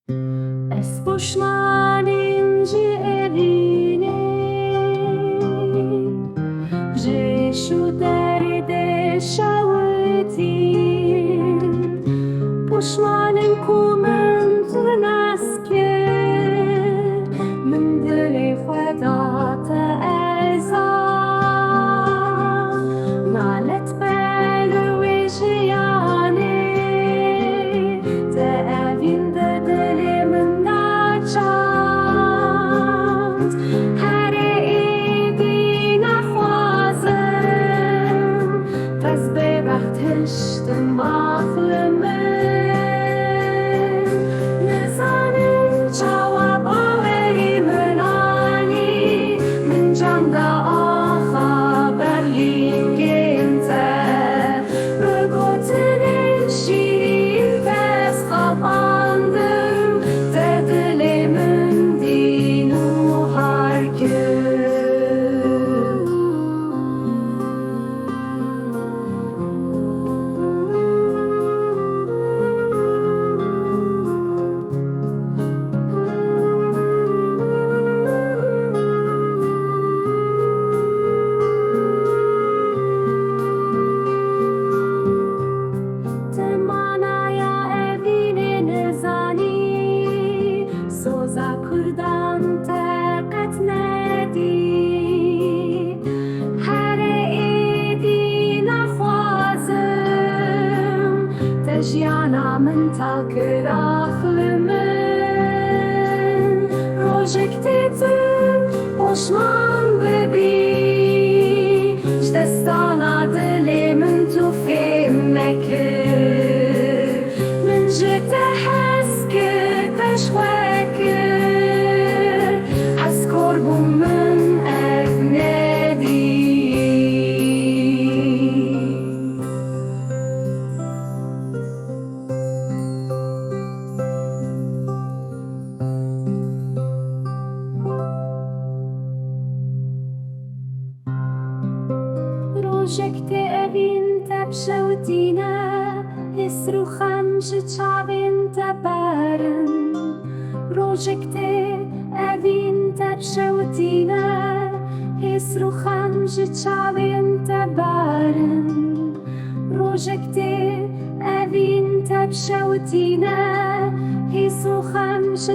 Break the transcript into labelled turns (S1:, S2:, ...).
S1: Es pošmaninži evine, Jeshu derde shawetin, pošmanin kumen trnaske, min dili fedata eza, nalet belu wijyane, te evinde dilimin naçant, her eidi nakhwazim, pes bebaht hishtim aklımın, nizanin cevap averi mınani, min camda haberliğin ginte, rıgotinin şirin pes kapandım, de dilimin dinu har gün. Temanaya evine nezani, soza kurdan terkat nedi, her eidi nakhwazim, tejyana min takir aklımın, rojek dedim poşman bebi, jdestana dilimin tufim mekir, min jete heskir peşvekir, haskor bu min evnedi. Rojekte evin tepşevdine, hisru khamsh çavin teberin. Rojekte evin tepşevdine, hisru khamsh çavin teberin. Rojekte evin tepşevdine, hisru khamsh